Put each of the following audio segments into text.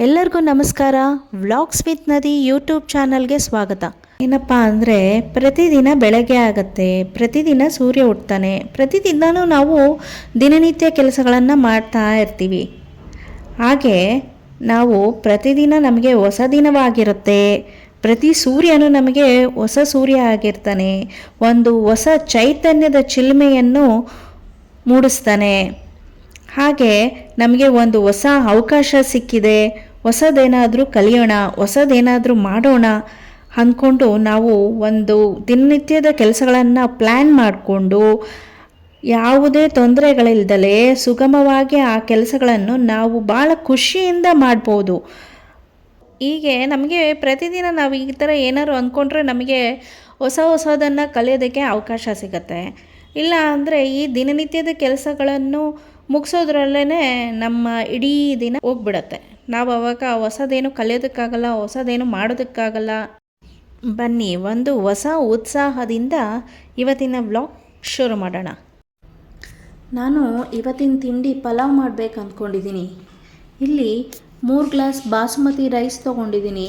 ಎಲ್ಲರಿಗೂ ನಮಸ್ಕಾರ. Vlogs with ನದಿ ಯೂಟ್ಯೂಬ್ ಚಾನಲ್ಗೆ ಸ್ವಾಗತ. ಏನಪ್ಪ ಅಂದರೆ ಪ್ರತಿದಿನ ಬೆಳಗ್ಗೆ ಆಗುತ್ತೆ, ಪ್ರತಿದಿನ ಸೂರ್ಯ ಹುಟ್ತಾನೆ, ಪ್ರತಿದಿನವೂ ನಾವು ದಿನನಿತ್ಯ ಕೆಲಸಗಳನ್ನು ಮಾಡ್ತಾ ಇರ್ತೀವಿ. ಹಾಗೆ ನಾವು ಪ್ರತಿದಿನ ನಮಗೆ ಹೊಸ ದಿನವಾಗಿರುತ್ತೆ. ಪ್ರತಿ ಸೂರ್ಯನು ನಮಗೆ ಹೊಸ ಸೂರ್ಯ ಆಗಿರ್ತಾನೆ, ಒಂದು ಹೊಸ ಚೈತನ್ಯದ ಚಿಲುಮೆಯನ್ನು ಮೂಡಿಸ್ತಾನೆ. ಹಾಗೆ ನಮಗೆ ಒಂದು ಹೊಸ ಅವಕಾಶ ಸಿಕ್ಕಿದೆ, ಹೊಸದೇನಾದರೂ ಕಲಿಯೋಣ, ಹೊಸದೇನಾದರೂ ಮಾಡೋಣ ಅಂದ್ಕೊಂಡು ನಾವು ಒಂದು ದಿನನಿತ್ಯದ ಕೆಲಸಗಳನ್ನು ಪ್ಲ್ಯಾನ್ ಮಾಡಿಕೊಂಡು ಯಾವುದೇ ತೊಂದರೆಗಳಿಲ್ದಲೇ ಸುಗಮವಾಗಿ ಆ ಕೆಲಸಗಳನ್ನು ನಾವು ಭಾಳ ಖುಷಿಯಿಂದ ಮಾಡ್ಬೋದು. ಹೀಗೆ ನಮಗೆ ಪ್ರತಿದಿನ ನಾವು ಈ ಥರ ಏನಾದ್ರು ಅಂದ್ಕೊಂಡ್ರೆ ನಮಗೆ ಹೊಸದನ್ನು ಕಲಿಯೋದಕ್ಕೆ ಅವಕಾಶ ಸಿಗತ್ತೆ. ಇಲ್ಲ ಅಂದರೆ ಈ ದಿನನಿತ್ಯದ ಕೆಲಸಗಳನ್ನು ಮುಗಿಸೋದ್ರಲ್ಲೇ ನಮ್ಮ ಇಡೀ ದಿನ ಹೋಗ್ಬಿಡತ್ತೆ. ನಾವು ಅವಾಗ ಹೊಸದೇನು ಕಲಿಯೋದಕ್ಕಾಗಲ್ಲ, ಹೊಸದೇನು ಮಾಡೋದಕ್ಕಾಗಲ್ಲ. ಬನ್ನಿ ಒಂದು ಹೊಸ ಉತ್ಸಾಹದಿಂದ ಇವತ್ತಿನ ವ್ಲಾಗ್ ಶುರು ಮಾಡೋಣ. ನಾನು ಇವತ್ತಿನ ತಿಂಡಿ ಪಲಾವ್ ಮಾಡಬೇಕು ಅಂದ್ಕೊಂಡಿದ್ದೀನಿ. ಇಲ್ಲಿ 3 ಗ್ಲಾಸ್ ಬಾಸುಮತಿ ರೈಸ್ ತೊಗೊಂಡಿದ್ದೀನಿ.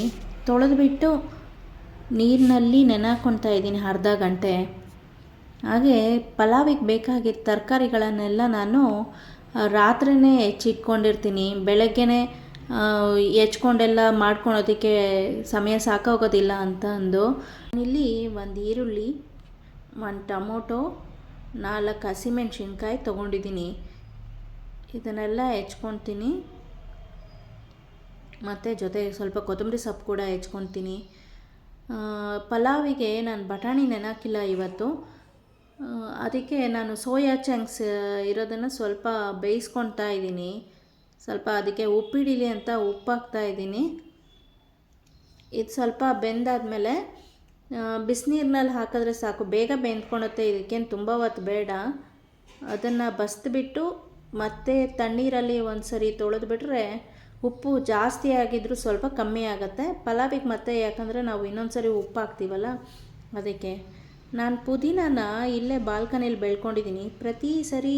ತೊಳೆದುಬಿಟ್ಟು ನೀರಿನಲ್ಲಿ ನೆನೆಹಾಕ್ಕೊಳ್ತಾ ಇದ್ದೀನಿ ಅರ್ಧ ಗಂಟೆ. ಹಾಗೆ ಪಲಾವಿಗೆ ಬೇಕಾಗಿದ್ದ ತರಕಾರಿಗಳನ್ನೆಲ್ಲ ನಾನು ರಾತ್ರಿಯೇ ಹೆಚ್ಚಿಟ್ಕೊಂಡಿರ್ತೀನಿ. ಬೆಳಗ್ಗೆನೇ ಹೆಚ್ಕೊಂಡೆಲ್ಲ ಮಾಡ್ಕೊಳೋದಕ್ಕೆ ಸಮಯ ಸಾಕಾಗೋದಿಲ್ಲ ಅಂತ ಅಂದು ಇಲ್ಲಿ ಒಂದು ಈರುಳ್ಳಿ, 1 ಟೊಮೊಟೊ, 4 ಹಸಿಮೆಣ್ಸಿನ್ಕಾಯಿ ತೊಗೊಂಡಿದ್ದೀನಿ. ಇದನ್ನೆಲ್ಲ ಹೆಚ್ಕೊತೀನಿ. ಮತ್ತು ಜೊತೆಗೆ ಸ್ವಲ್ಪ ಕೊತ್ತಂಬರಿ ಸೊಪ್ಪು ಕೂಡ ಹೆಚ್ಕೊತೀನಿ. ಪಲಾವಿಗೆ ನಾನು ಬಟಾಣಿ ನೆನೆಹಾಕಿಲ್ಲ ಇವತ್ತು. ಅದಕ್ಕೆ ನಾನು ಸೋಯಾ ಚಂಕ್ಸ್ ಇರೋದನ್ನು ಸ್ವಲ್ಪ ಬೇಯಿಸ್ಕೊಳ್ತಾ ಇದ್ದೀನಿ. ಸ್ವಲ್ಪ ಅದಕ್ಕೆ ಉಪ್ಪಿಡಿಲಿ ಅಂತ ಉಪ್ಪು ಹಾಕ್ತಾ ಇದ್ದೀನಿ. ಇದು ಸ್ವಲ್ಪ ಬೆಂದಾದಮೇಲೆ ಬಿಸಿನೀರಿನಲ್ಲಿ ಹಾಕಿದ್ರೆ ಸಾಕು, ಬೇಗ ಬೆಂದ್ಕೊಳುತ್ತೆ. ಇದಕ್ಕೇನು ತುಂಬ ಹೊತ್ತು ಬೇಡ. ಅದನ್ನು ಬಸಿದ್ಬಿಟ್ಟು ಮತ್ತೆ ತಣ್ಣೀರಲ್ಲಿ ಒಂದು ಸರಿ ತೊಳೆದ್ಬಿಟ್ರೆ ಉಪ್ಪು ಜಾಸ್ತಿ ಆಗಿದ್ರೂ ಸ್ವಲ್ಪ ಕಮ್ಮಿ ಆಗುತ್ತೆ ಪಲಾವಿಗೆ. ಮತ್ತೆ ಯಾಕಂದರೆ ನಾವು ಇನ್ನೊಂದು ಸರಿ ಉಪ್ಪು ಹಾಕ್ತೀವಲ್ಲ ಅದಕ್ಕೆ. ನಾನು ಪುದೀನಾನ ಇಲ್ಲೇ ಬಾಲ್ಕನಿಯಲ್ಲಿ ಬೆಳ್ಕೊಂಡಿದ್ದೀನಿ. ಪ್ರತಿ ಸರಿ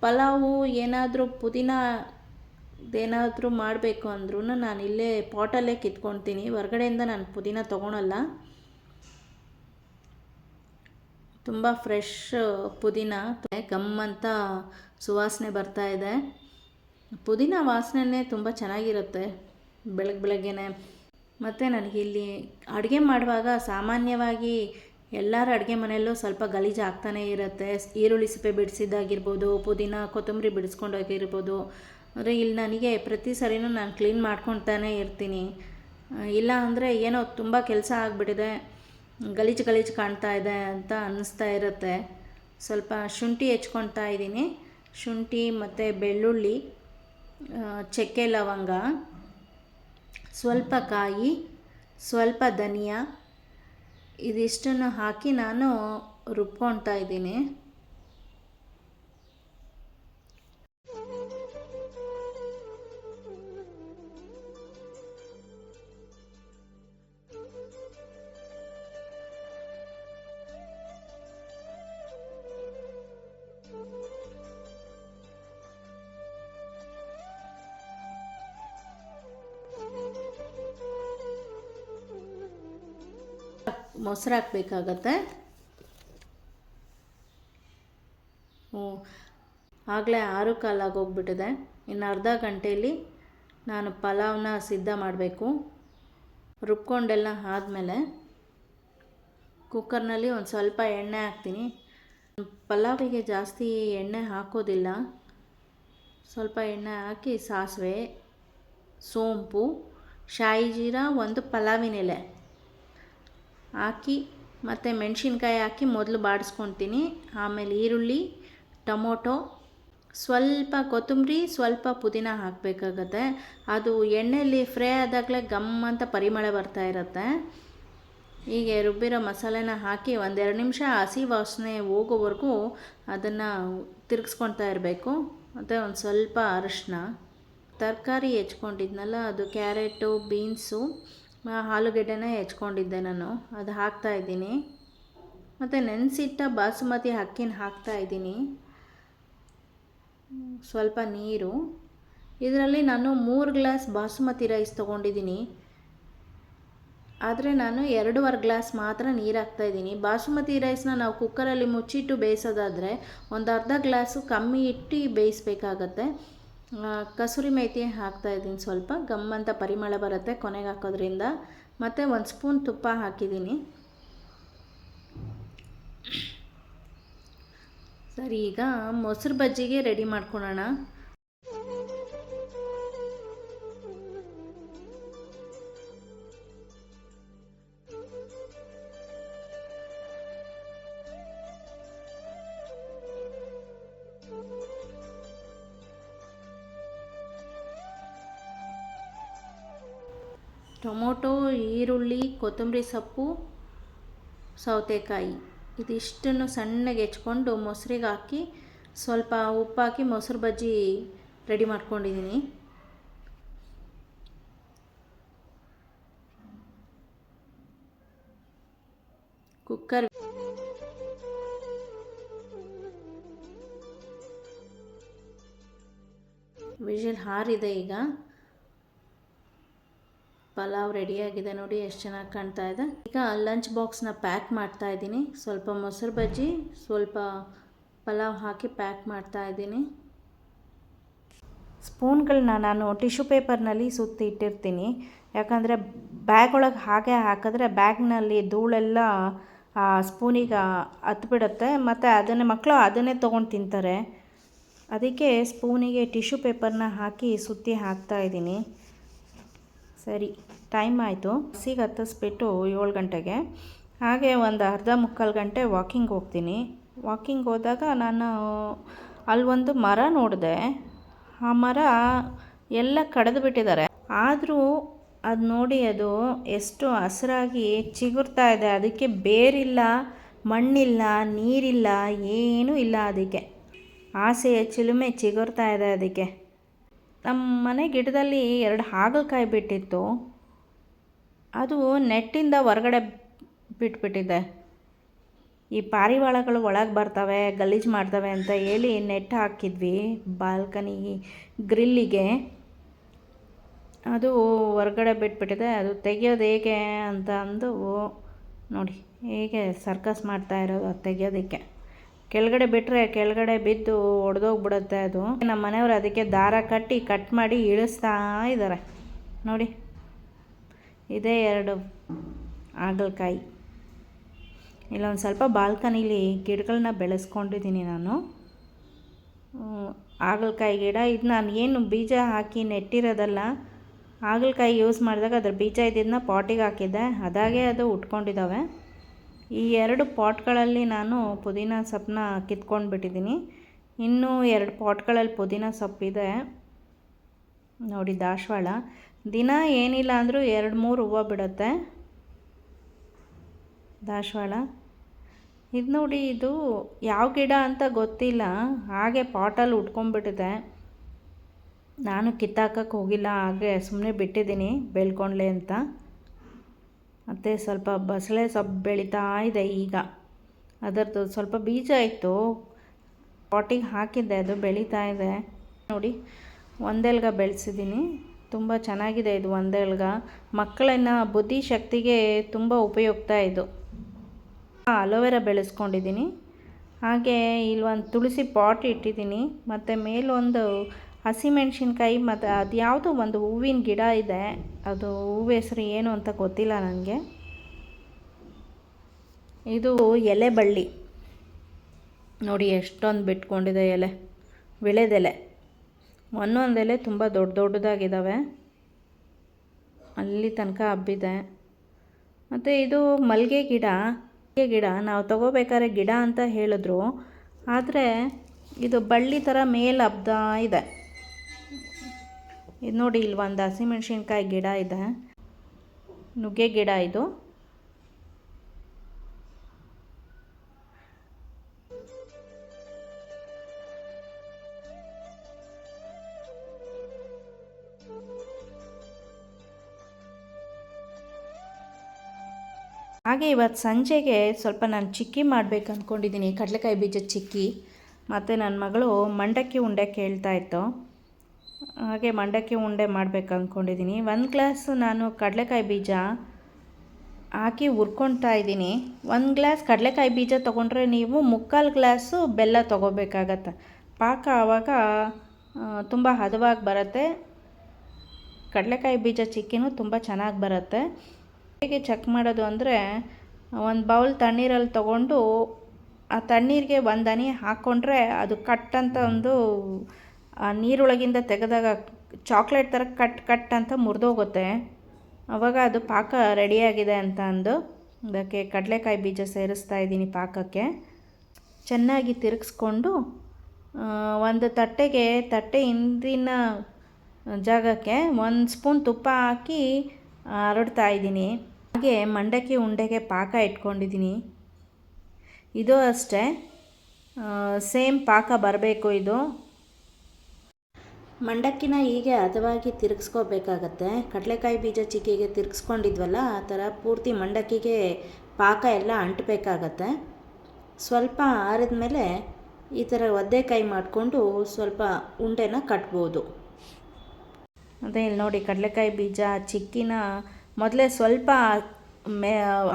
ಪಲಾವು ಏನಾದರೂ ಪುದೀನಾದೇನಾದರೂ ಮಾಡಬೇಕು ಅಂದ್ರೂ ನಾನು ಇಲ್ಲೇ ಪಾಟಲ್ಲೇ ಕಿತ್ಕೊಳ್ತೀನಿ. ಹೊರಗಡೆಯಿಂದ ನಾನು ಪುದೀನ ತೊಗೊಳಲ್ಲ. ತುಂಬ ಫ್ರೆಶ್ ಪುದೀನ, ಗಮ್ಮಂತ ಸುವಾಸನೆ ಬರ್ತಾಯಿದೆ. ಪುದೀನ ವಾಸನೆ ತುಂಬ ಚೆನ್ನಾಗಿರುತ್ತೆ ಬೆಳಗ್ಗೆನೆ. ಮತ್ತು ನನಗಿಲ್ಲಿ ಅಡುಗೆ ಮಾಡುವಾಗ ಸಾಮಾನ್ಯವಾಗಿ ಎಲ್ಲರ ಅಡುಗೆ ಮನೆಯಲ್ಲೂ ಸ್ವಲ್ಪ ಗಲೀಜು ಆಗ್ತಾನೇ ಇರುತ್ತೆ. ಈರುಳ್ಳಿ ಸಿಪ್ಪೆ ಬಿಡಿಸಿದ್ದಾಗಿರ್ಬೋದು, ಪುದೀನ ಕೊತ್ತಂಬರಿ ಬಿಡಿಸ್ಕೊಂಡೋಗಿರ್ಬೋದು. ಅಂದರೆ ಇಲ್ಲಿ ನನಗೆ ಪ್ರತಿ ಸರಿನೂ ನಾನು ಕ್ಲೀನ್ ಮಾಡ್ಕೊತಾನೇ ಇರ್ತೀನಿ. ಇಲ್ಲ ಅಂದರೆ ಏನೋ ತುಂಬ ಕೆಲಸ ಆಗಿಬಿಟ್ಟಿದೆ, ಗಲೀಜು ಕಾಣ್ತಾ ಇದೆ ಅಂತ ಅನ್ನಿಸ್ತಾ ಇರುತ್ತೆ. ಸ್ವಲ್ಪ ಶುಂಠಿ ಹೆಚ್ಕೊಳ್ತಾ ಇದ್ದೀನಿ. ಶುಂಠಿ ಮತ್ತು ಬೆಳ್ಳುಳ್ಳಿ, ಚಕ್ಕೆ ಲವಂಗ, ಸ್ವಲ್ಪ ಕಾಯಿ, ಸ್ವಲ್ಪ ಧನಿಯಾ, ಇದಿಷ್ಟನ್ನು ಹಾಕಿ ನಾನು ರುಬ್ಕೊಳ್ತಾ ಇದ್ದೀನಿ. ಮೊಸರು ಹಾಕಬೇಕಾಗತ್ತೆ. ಆಗಲೇ 6:15 ಆಗೋಗ್ಬಿಟ್ಟಿದೆ. ಇನ್ನು ಅರ್ಧ ಗಂಟೆಯಲ್ಲಿ ನಾನು ಪಲಾವ್ನ ಸಿದ್ಧ ಮಾಡಬೇಕು. ರುಬ್ಕೊಂಡೆಲ್ಲ ಆದಮೇಲೆ ಕುಕ್ಕರ್ನಲ್ಲಿ ಒಂದು ಸ್ವಲ್ಪ ಎಣ್ಣೆ ಹಾಕ್ತೀನಿ. ಪಲಾವಿಗೆ ಜಾಸ್ತಿ ಎಣ್ಣೆ ಹಾಕೋದಿಲ್ಲ. ಸ್ವಲ್ಪ ಎಣ್ಣೆ ಹಾಕಿ ಸಾಸಿವೆ, ಸೋಂಪು, ಶಾಯಿ ಜೀರ, ಒಂದು ಪಲಾವಿನ ಎಲೆ ಹಾಕಿ ಮತ್ತು ಮೆಣಸಿನ್ಕಾಯಿ ಹಾಕಿ ಮೊದಲು ಬಾಡಿಸ್ಕೊತೀನಿ. ಆಮೇಲೆ ಈರುಳ್ಳಿ, ಟೊಮೊಟೊ, ಸ್ವಲ್ಪ ಕೊತ್ತಂಬರಿ, ಸ್ವಲ್ಪ ಪುದೀನ ಹಾಕಬೇಕಾಗತ್ತೆ. ಅದು ಎಣ್ಣೆಯಲ್ಲಿ ಫ್ರೈ ಆದಾಗಲೇ ಗಮ್ಮಂತ ಪರಿಮಳ ಬರ್ತಾ ಇರುತ್ತೆ. ಹೀಗೆ ರುಬ್ಬಿರೋ ಮಸಾಲೆನ ಹಾಕಿ 1-2 ನಿಮಿಷ ಹಸಿ ವಾಸನೆ ಹೋಗೋವರೆಗೂ ಅದನ್ನು ತಿರುಗಿಸ್ಕೊಳ್ತಾ ಇರಬೇಕು. ಮತ್ತು ಒಂದು ಸ್ವಲ್ಪ ಅರಿಶಿನ, ತರಕಾರಿ ಹೆಚ್ಕೊಂಡಿದ್ನಲ್ಲ ಅದು ಕ್ಯಾರೆಟು, ಬೀನ್ಸು, ಆಲೂಗೆಡ್ಡೆನೇ ಹೆಚ್ಕೊಂಡಿದ್ದೆ ನಾನು, ಅದು ಹಾಕ್ತಾಯಿದ್ದೀನಿ. ಮತ್ತು ನೆನೆಸಿಟ್ಟ ಬಾಸುಮತಿ ಅಕ್ಕಿನ ಹಾಕ್ತಾಯಿದ್ದೀನಿ. ಸ್ವಲ್ಪ ನೀರು, ಇದರಲ್ಲಿ ನಾನು 3 ಗ್ಲಾಸ್ ಬಾಸುಮತಿ ರೈಸ್ ತೊಗೊಂಡಿದ್ದೀನಿ. ಆದರೆ ನಾನು 2.5 ಗ್ಲಾಸ್ ಮಾತ್ರ ನೀರು ಹಾಕ್ತಾಯಿದ್ದೀನಿ. ಬಾಸುಮತಿ ರೈಸ್ನ ನಾವು ಕುಕ್ಕರಲ್ಲಿ ಮುಚ್ಚಿಟ್ಟು ಬೇಯಿಸೋದಾದರೆ ಒಂದು ಅರ್ಧ ಗ್ಲಾಸು ಕಮ್ಮಿ ಇಟ್ಟು ಬೇಯಿಸ್ಬೇಕಾಗತ್ತೆ. ಕಸೂರಿ ಮೇಥಿ ಹಾಕ್ತಾಯಿದ್ದೀನಿ, ಸ್ವಲ್ಪ ಗಮ್ಮಂತ ಪರಿಮಳ ಬರುತ್ತೆ ಕೊನೆಗೆ ಹಾಕೋದ್ರಿಂದ. ಮತ್ತು 1 ಸ್ಪೂನ್ ತುಪ್ಪ ಹಾಕಿದ್ದೀನಿ. ಸರಿ, ಈಗ ಮೊಸರು ಬಜ್ಜಿಗೆ ರೆಡಿ ಮಾಡ್ಕೊಳ್ಳೋಣ. ಟೊಮೊಟೊ, ಈರುಳ್ಳಿ, ಕೊತ್ತಂಬರಿ ಸೊಪ್ಪು, ಸೌತೆಕಾಯಿ ಇದಿಷ್ಟನ್ನು ಸಣ್ಣಗೆ ಹೆಚ್ಕೊಂಡು ಮೊಸರಿಗೆ ಹಾಕಿ ಸ್ವಲ್ಪ ಉಪ್ಪಾಕಿ ಮೊಸರು ಬಜ್ಜಿ ರೆಡಿ ಮಾಡ್ಕೊಂಡಿದ್ದೀನಿ. ಕುಕ್ಕರ್ ವಿಜಿಲ್ ಹಾರಿದೆ. ಈಗ ಪಲಾವ್ ರೆಡಿಯಾಗಿದೆ ನೋಡಿ, ಎಷ್ಟು ಚೆನ್ನಾಗಿ ಕಾಣ್ತಾ ಇದೆ. ಈಗ ಲಂಚ್ ಬಾಕ್ಸ್ನ ಪ್ಯಾಕ್ ಮಾಡ್ತಾ ಇದ್ದೀನಿ. ಸ್ವಲ್ಪ ಮೊಸರು ಬಜ್ಜಿ, ಸ್ವಲ್ಪ ಪಲಾವ್ ಹಾಕಿ ಪ್ಯಾಕ್ ಮಾಡ್ತಾ ಇದ್ದೀನಿ. ಸ್ಪೂನ್ಗಳನ್ನ ನಾನು ಟಿಶ್ಯೂ ಪೇಪರ್ನಲ್ಲಿ ಸುತ್ತಿ ಇಟ್ಟಿರ್ತೀನಿ. ಯಾಕಂದರೆ ಬ್ಯಾಗ್ ಒಳಗೆ ಹಾಗೆ ಹಾಕಿದ್ರೆ ಬ್ಯಾಗ್ನಲ್ಲಿ ಧೂಳೆಲ್ಲ ಸ್ಪೂನಿಗೆ ಹತ್ಬಿಡುತ್ತೆ, ಮತ್ತು ಮಕ್ಕಳು ಅದನ್ನೇ ತೊಗೊಂಡು ತಿಂತಾರೆ. ಅದಕ್ಕೆ ಸ್ಪೂನಿಗೆ ಟಿಶ್ಯೂ ಪೇಪರ್ನ ಹಾಕಿ ಸುತ್ತಿ ಹಾಕ್ತಾಯಿದ್ದೀನಿ. ಸರಿ, ಟೈಮ್ ಆಯಿತು. ಬಸ್ಸಿಗೆ ಹತ್ತಿಸ್ಬಿಟ್ಟು 7 ಗಂಟೆಗೆ, ಹಾಗೆ ಒಂದು ಅರ್ಧ ಮುಕ್ಕಾಲು ಗಂಟೆ ವಾಕಿಂಗ್ ಹೋಗ್ತೀನಿ. ವಾಕಿಂಗ್ ಹೋದಾಗ ನಾನು ಅಲ್ಲೊಂದು ಮರ ನೋಡಿದೆ. ಆ ಮರ ಎಲ್ಲ ಕಡಿದು ಬಿಟ್ಟಿದ್ದಾರೆ. ಆದರೂ ಅದು ನೋಡಿ, ಅದು ಎಷ್ಟು ಹಸಿರಾಗಿ ಚಿಗುರ್ತಾ ಇದೆ. ಅದಕ್ಕೆ ಬೇರಿಲ್ಲ, ಮಣ್ಣಿಲ್ಲ, ನೀರಿಲ್ಲ, ಏನೂ ಇಲ್ಲ. ಅದಕ್ಕೆ ಆಸೆಯ ಚಿಲುಮೆ ಚಿಗುರ್ತಾ ಇದೆ. ಅದಕ್ಕೆ ನಮ್ಮ ಮನೆ ಗಿಡದಲ್ಲಿ 2 ಹಾಗಲಕಾಯಿ ಬಿಟ್ಟಿತ್ತು. ಅದು ನೆಟ್ಟಿಂದ ಹೊರಗಡೆ ಬಿಟ್ಬಿಟ್ಟಿದೆ. ಈ ಪಾರಿವಾಳಗಳು ಒಳಗೆ ಬರ್ತವೆ, ಗಲೀಜು ಮಾಡ್ತವೆ ಅಂತ ಹೇಳಿ ನೆಟ್ ಹಾಕಿದ್ವಿ ಬಾಲ್ಕನಿ ಗ್ರಿಲ್ಲಿಗೆ. ಅದು ಹೊರಗಡೆ ಬಿಟ್ಬಿಟ್ಟಿದೆ. ಅದು ತೆಗೆಯೋದು ಹೇಗೆ ಅಂತ ಅಂದು ನೋಡಿ, ಹೇಗೆ ಸರ್ಕಸ್ ಮಾಡ್ತಾ ಇರೋದು. ಅದು ತೆಗೆಯೋದಕ್ಕೆ ಕೆಳಗಡೆ ಬಿಟ್ಟರೆ ಕೆಳಗಡೆ ಬಿದ್ದು ಒಡೆದೋಗ್ಬಿಡುತ್ತೆ ಅದು. ನಮ್ಮ ಮನೆಯವರು ಅದಕ್ಕೆ ದಾರ ಕಟ್ಟಿ ಕಟ್ ಮಾಡಿ ಇಳಿಸ್ತಾ ಇದ್ದಾರೆ ನೋಡಿ. ಇದೇ 2 ಹಾಗಲಕಾಯಿ. ಇಲ್ಲೊಂದು ಸ್ವಲ್ಪ ಬಾಲ್ಕನಿಲಿ ಗಿಡಗಳನ್ನ ಬೆಳೆಸ್ಕೊಂಡಿದ್ದೀನಿ ನಾನು. ಹಾಗಲಕಾಯಿ ಗಿಡ ಇದು ನಾನು ಏನು ಬೀಜ ಹಾಕಿ ನೆಟ್ಟಿರೋದಲ್ಲ. ಹಾಗಲಕಾಯಿ ಯೂಸ್ ಮಾಡಿದಾಗ ಅದ್ರ ಬೀಜ ಇದ್ದಿದ್ದನ್ನ ಪಾಟಿಗೆ ಹಾಕಿದ್ದೆ, ಅದಾಗೆ ಅದು ಉಟ್ಕೊಂಡಿದ್ದಾವೆ. ಈ 2 ಪಾಟ್ಗಳಲ್ಲಿ ನಾನು ಪುದೀನ ಸೊಪ್ಪನ್ನ ಕಿತ್ಕೊಂಡು ಬಿಟ್ಟಿದ್ದೀನಿ. ಇನ್ನೂ 2 ಪಾಟ್ಗಳಲ್ಲಿ ಪುದೀನ ಸೊಪ್ಪಿದೆ ನೋಡಿ. ದಾಸವಾಳ ದಿನ ಏನಿಲ್ಲ ಅಂದರೂ 2-3 ಹೂವು ಬಿಡುತ್ತೆ ದಾಸವಾಳ. ಇದು ನೋಡಿ, ಇದು ಯಾವ ಗಿಡ ಅಂತ ಗೊತ್ತಿಲ್ಲ, ಹಾಗೆ ಪಾಟಲ್ಲಿ ಉಟ್ಕೊಂಡ್ಬಿಟ್ಟಿದೆ. ನಾನು ಕಿತ್ತಾಕಕ್ಕೆ ಹೋಗಿಲ್ಲ, ಹಾಗೆ ಸುಮ್ಮನೆ ಬಿಟ್ಟಿದ್ದೀನಿ ಬೆಳ್ಕೊಂಡ್ಲೆ ಅಂತ. ಮತ್ತು ಸ್ವಲ್ಪ ಬಸಳೆ ಸೊಪ್ಪು ಬೆಳೀತಾ ಇದೆ. ಈಗ ಅದರದ್ದು ಸ್ವಲ್ಪ ಬೀಜ ಇತ್ತು, ಪಾಟಿಗೆ ಹಾಕಿದ್ದೆ, ಅದು ಬೆಳೀತಾ ಇದೆ ನೋಡಿ. ಒಂದೆಲ್ಗ ಬೆಳೆಸಿದ್ದೀನಿ, ತುಂಬ ಚೆನ್ನಾಗಿದೆ ಇದು ಒಂದೆಲ್ಗ. ಮಕ್ಕಳನ್ನ ಬುದ್ಧಿಶಕ್ತಿಗೆ ತುಂಬ ಉಪಯುಕ್ತ ಇದು. ಅಲೋವೆರಾ ಬೆಳೆಸ್ಕೊಂಡಿದ್ದೀನಿ. ಹಾಗೆ ಇಲ್ಲೊಂದು ತುಳಸಿ ಪಾಟ್ ಇಟ್ಟಿದ್ದೀನಿ. ಮತ್ತು ಮೇಲೊಂದು ಹಸಿಮೆಣ್ಸಿನ್ಕಾಯಿ ಮತ್ತು ಅದು ಯಾವುದೋ ಒಂದು ಹೂವಿನ ಗಿಡ ಇದೆ. ಅದು ಹೂವು ಹೆಸರು ಏನು ಅಂತ ಗೊತ್ತಿಲ್ಲ ನನಗೆ. ಇದು ಎಲೆ ಬಳ್ಳಿ ನೋಡಿ, ಎಷ್ಟೊಂದು ಬಿಟ್ಕೊಂಡಿದೆ ಎಲೆ, ವಿಳೆದೆಲೆ. ಒಂದೊಂದು ಎಲೆ ತುಂಬ ದೊಡ್ಡ ದೊಡ್ಡದಾಗಿದ್ದಾವೆ, ಅಲ್ಲಿ ತನಕ ಹಬ್ಬಿದೆ. ಮತ್ತು ಇದು ಮಲ್ಲಿಗೆ ಗಿಡ ನಾವು ತಗೋಬೇಕಾದ್ರೆ ಗಿಡ ಅಂತ ಹೇಳಿದ್ರು, ಆದರೆ ಇದು ಬಳ್ಳಿ ಥರ ಮೇಲೆ ಹಬ್ತಾ ಇದೆ. ಇದು ನೋಡಿ, ಇಲ್ಲಿ ಒಂದು ಹಸಿಮೆಣ್ಸಿನ್ಕಾಯಿ ಗಿಡ ಇದೆ, ನುಗ್ಗೆ ಗಿಡ ಇದು. ಹಾಗೆ ಇವತ್ತು ಸಂಜೆಗೆ ಸ್ವಲ್ಪ ನಾನು ಚಿಕ್ಕಿ ಮಾಡಬೇಕು ಅಂದ್ಕೊಂಡಿದ್ದೀನಿ, ಕಡಲೆಕಾಯಿ ಬೀಜದ ಚಿಕ್ಕಿ. ಮತ್ತು ನನ್ನ ಮಗಳು ಮಂಡಕ್ಕಿ ಉಂಡೆ ಕೇಳ್ತಾಯಿತ್ತು. ಹಾಗೆ ಮಂಡಕ್ಕಿ ಉಂಡೆ ಮಾಡಬೇಕು ಅಂದ್ಕೊಂಡಿದ್ದೀನಿ. 1 ಗ್ಲಾಸು ನಾನು ಕಡಲೆಕಾಯಿ ಬೀಜ ಹಾಕಿ ಹುರ್ಕೊಳ್ತಾ ಇದ್ದೀನಿ. 1 ಗ್ಲಾಸ್ ಕಡಲೆಕಾಯಿ ಬೀಜ ತೊಗೊಂಡ್ರೆ ನೀವು 3/4 ಗ್ಲಾಸು ಬೆಲ್ಲ ತೊಗೋಬೇಕಾಗತ್ತೆ. ಪಾಕ ಆವಾಗ ತುಂಬ ಹದವಾಗಿ ಬರುತ್ತೆ. ಕಡಲೆಕಾಯಿ ಬೀಜ ಚಿಕ್ಕಿನೂ ತುಂಬ ಚೆನ್ನಾಗಿ ಬರುತ್ತೆ. ಹೇಗೆ ಚೆಕ್ ಮಾಡೋದು ಅಂದರೆ, ಒಂದು ಬೌಲ್ ತಣ್ಣೀರಲ್ಲಿ ತೊಗೊಂಡು ಆ ತಣ್ಣೀರಿಗೆ 1 ಹನಿ ಹಾಕ್ಕೊಂಡ್ರೆ ಅದು ಕಟ್ಟಂತ ಒಂದು ನೀರೊಳಗಿಂದ ತೆಗೆದಾಗ ಚಾಕ್ಲೇಟ್ ಥರ ಕಟ್ ಅಂತ ಮುರಿದೋಗುತ್ತೆ. ಆವಾಗ ಅದು ಪಾಕ ರೆಡಿಯಾಗಿದೆ ಅಂತ ಅಂದು ಅದಕ್ಕೆ ಕಡಲೆಕಾಯಿ ಬೀಜ ಸೇರಿಸ್ತಾ ಇದ್ದೀನಿ ಪಾಕಕ್ಕೆ. ಚೆನ್ನಾಗಿ ತಿರುಗಿಸ್ಕೊಂಡು ಒಂದು ತಟ್ಟೆ ಹಿಂದಿನ ಜಾಗಕ್ಕೆ 1 ಸ್ಪೂನ್ ತುಪ್ಪ ಹಾಕಿ ಹರಡ್ತಾ ಇದ್ದೀನಿ. ಹಾಗೆ ಮಂಡಕ್ಕಿ ಉಂಡೆಗೆ ಪಾಕ ಇಟ್ಕೊಂಡಿದ್ದೀನಿ. ಇದು ಅಷ್ಟೇ ಸೇಮ್ ಪಾಕ ಬರಬೇಕು. ಇದು ಮಂಡಕ್ಕಿನ ಹೀಗೆ ಹದವಾಗಿ ತಿರುಗಿಸ್ಕೋಬೇಕಾಗತ್ತೆ. ಕಡಲೆಕಾಯಿ ಬೀಜ ಚಿಕ್ಕಿಗೆ ತಿರುಗಿಸ್ಕೊಂಡಿದ್ವಲ್ಲ, ಆ ಥರ ಪೂರ್ತಿ ಮಂಡಕ್ಕಿಗೆ ಪಾಕ ಎಲ್ಲ ಅಂಟಬೇಕಾಗತ್ತೆ. ಸ್ವಲ್ಪ ಆರಿದ ಮೇಲೆ ಈ ಥರ ಒದ್ದೆ ಕೈ ಮಾಡಿಕೊಂಡು ಸ್ವಲ್ಪ ಉಂಡೆನ ಕಟ್ಬೋದು. ಅದೇ ಇಲ್ಲಿ ನೋಡಿ, ಕಡಲೆಕಾಯಿ ಬೀಜ ಚಿಕ್ಕಿನ ಮೊದಲೇ ಸ್ವಲ್ಪ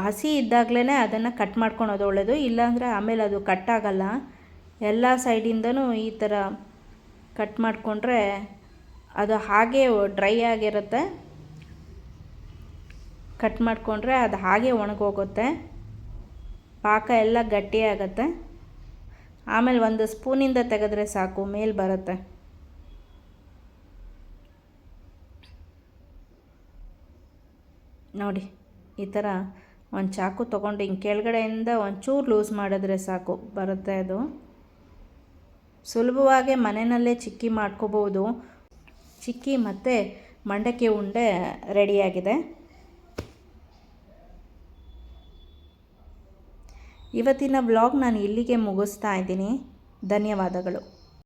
ಹಸಿ ಇದ್ದಾಗಲೇ ಅದನ್ನು ಕಟ್ ಮಾಡ್ಕೊಳೋದು ಒಳ್ಳೆಯದು. ಇಲ್ಲಾಂದರೆ ಆಮೇಲೆ ಅದು ಕಟ್ಟಾಗಲ್ಲ. ಎಲ್ಲ ಸೈಡಿಂದನೂ ಈ ಥರ ಕಟ್ ಮಾಡಿಕೊಂಡ್ರೆ ಅದು ಹಾಗೇ ಡ್ರೈ ಆಗಿರುತ್ತೆ. ಕಟ್ ಮಾಡಿಕೊಂಡ್ರೆ ಅದು ಹಾಗೇ ಒಣಗೋಗುತ್ತೆ, ಪಾಕ ಎಲ್ಲ ಗಟ್ಟಿಯಾಗತ್ತೆ. ಆಮೇಲೆ 1 ಸ್ಪೂನಿಂದ ತೆಗೆದ್ರೆ ಸಾಕು, ಮೇಲೆ ಬರುತ್ತೆ. ನೋಡಿ, ಈ ಥರ ಒಂದು ಚಾಕು ತೊಗೊಂಡು ಹಿಂಗೆ ಕೆಳಗಡೆಯಿಂದ ಒಂಚೂರು ಲೂಸ್ ಮಾಡಿದ್ರೆ ಸಾಕು, ಬರುತ್ತೆ. ಅದು ಸುಲಭವಾಗಿ ಮನೆಯಲ್ಲೇ ಚಿಕ್ಕಿ ಮಾಡ್ಕೋಬೋದು. ಚಿಕ್ಕಿ ಮತ್ತು ಮಂಡಕ್ಕಿ ಉಂಡೆ ರೆಡಿಯಾಗಿದೆ. ಇವತ್ತಿನ ವ್ಲಾಗ್ ನಾನು ಇಲ್ಲಿಗೆ ಮುಗಿಸ್ತಾ ಇದ್ದೀನಿ. ಧನ್ಯವಾದಗಳು.